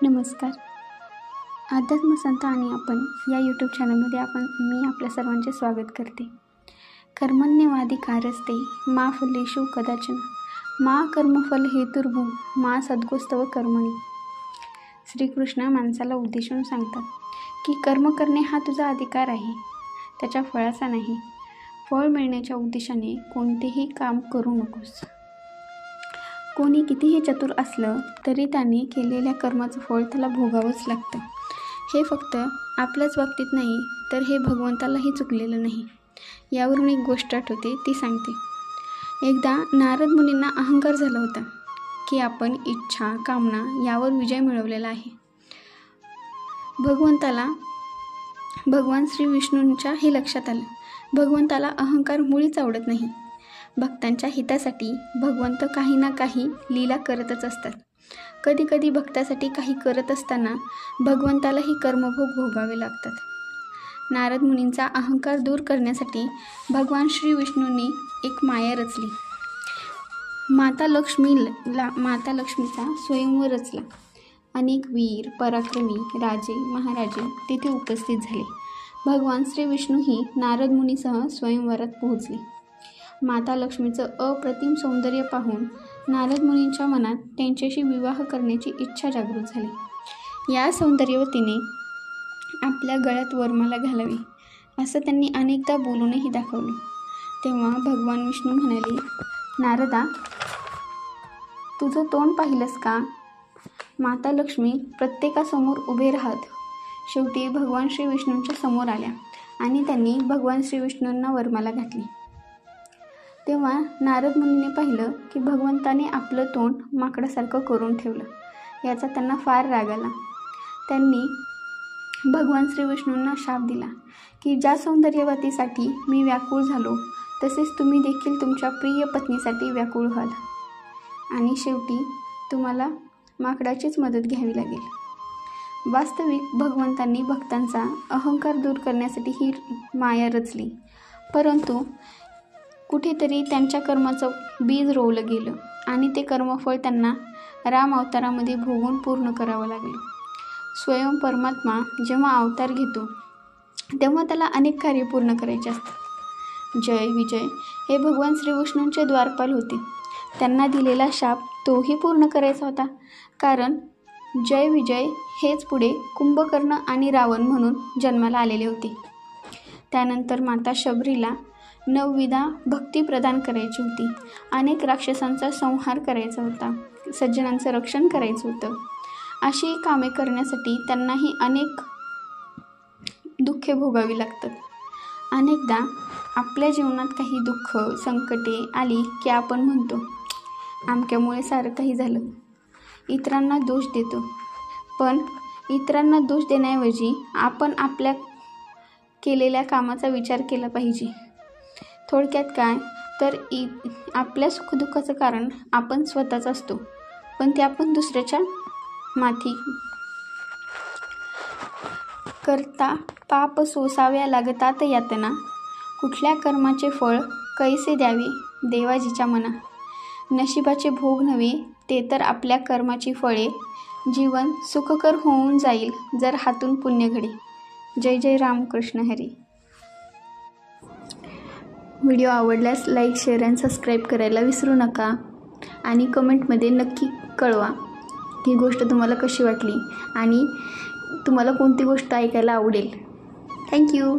नमस्कार. अध्यात्म संत आणि आपण या यूट्यूब चॅनलमध्ये मी आपल्या सर्वांचे स्वागत करते. कर्मण्येवाधिकारस्ते मा फलेषु कदाचन मा कर्मफल हेतुर्भू मा सद्गोस्तव कर्मणी. श्रीकृष्ण माणसाला उद्देशून सांगतात की कर्म करणे हा तुझा अधिकार आहे, त्याच्या फळाचा नाही. फळ मिळण्याच्या उद्देशाने कोणतेही काम करू नकोस. कोणी कितीही चतुर असलं तरी त्याने केलेल्या कर्माचं फळ त्याला भोगावंच लागतं. हे फक्त आपल्याच बाबतीत नाही, तर हे भगवंतालाही चुकलेलं नाही. यावरून एक गोष्ट आठवते, ती सांगते. एकदा नारद मुनींना अहंकार झाला होता की आपण इच्छा, कामना यावर विजय मिळवलेला आहे. भगवान श्री विष्णूंच्या हे लक्षात आलं. भगवंताला अहंकार मुळीच आवडत नाही. भक्तांच्या हितासाठी भगवंत काही ना काही लीला करतच असतात. कधी कधी भक्तासाठी काही करत असताना भगवंतालाही कर्मभोग भोगावे लागतात. नारद मुनींचा अहंकार दूर करण्यासाठी भगवान श्री विष्णूंनी एक माया रचली. माता लक्ष्मीचा स्वयंवर रचला. अनेक वीर, पराक्रमी राजे, महाराजे तिथे उपस्थित झाले. भगवान श्री विष्णूही नारद मुनीसह स्वयंवरात पोहोचले. माता लक्ष्मीचं अप्रतिम सौंदर्य पाहून नारद मुनींच्या मनात त्यांच्याशी विवाह करण्याची इच्छा जागृत झाली. या सौंदर्यवतीने आपल्या गळ्यात वरमाला घालावी असं त्यांनी अनेकदा बोलूनही दाखवलं. तेव्हा भगवान विष्णू म्हणाले, नारदा, तुझं तोंड पाहिलंस का? माता लक्ष्मी प्रत्येकासमोर उभे राहत शेवटी भगवान श्री विष्णूंच्या समोर आल्या आणि त्यांनी भगवान श्री विष्णूंना वरमाला घातली. तेव्हा नारद मुनीने पाहिलं की भगवंताने आपलं तोंड माकडासारखं करून ठेवलं. याचा त्यांना फार राग आला. त्यांनी भगवान श्री विष्णूंना शाप दिला की ज्या सौंदर्यवतीसाठी मी व्याकुळ झालो, तसेच तुम्ही देखील तुमच्या प्रिय पत्नीसाठी व्याकुळ व्हाल आणि शेवटी तुम्हाला माकडाचीच मदत घ्यावी लागेल. वास्तविक भगवंतांनी भक्तांचा अहंकार दूर करण्यासाठी ही माया रचली, परंतु कुठेतरी त्यांच्या कर्माचं बीज रोवलं गेलं आणि ते कर्मफळ त्यांना राम अवतारामध्ये भोगून पूर्ण करावं लागलं. स्वयं परमात्मा जेव्हा अवतार घेतो तेव्हा त्याला अनेक कार्य पूर्ण करायचे असतात. जय विजय हे भगवान श्रीविष्णूंचे द्वारपाल होते. त्यांना दिलेला शाप तोही पूर्ण करायचा होता, कारण जय विजय हेच पुढे कुंभकर्ण आणि रावण म्हणून जन्माला आलेले होते. त्यानंतर माता शबरीला 9 भक्ती प्रदान करायची होती. अनेक राक्षसांचा संहार करायचा होता. सज्जनांचं रक्षण करायचं होतं. अशी कामे करण्यासाठी त्यांनाही अनेक दुःखे भोगावी लागतात. अनेकदा आपल्या जीवनात काही दुःख, संकटे आली की आपण म्हणतो, आमक्यामुळे सारं काही झालं. इतरांना दोष देतो. पण इतरांना दोष देण्याऐवजी आपण आपल्या केलेल्या कामाचा विचार केला पाहिजे. थोडक्यात काय तर आपल्या सुखदुःखाचं कारण आपण स्वतःच असतो, पण ते आपण दुसऱ्याच्या माथी करता पाप सोसाव्या लागतात यातना. कुठल्या कर्माचे फळ कैसे द्यावे देवाजीच्या मना. नशिबाचे भोग नव्हे ते तर आपल्या कर्माची फळे. जीवन सुखकर होऊन जाईल जर हातून पुण्य घडे. जय जय रामकृष्ण हरी. व्हिडिओ आवडल्यास लाईक, शेअर आणि सबस्क्राईब करायला विसरू नका आणि कमेंटमध्ये नक्की कळवा ही गोष्ट तुम्हाला कशी वाटली आणि तुम्हाला कोणती गोष्ट ऐकायला आवडेल. थँक्यू.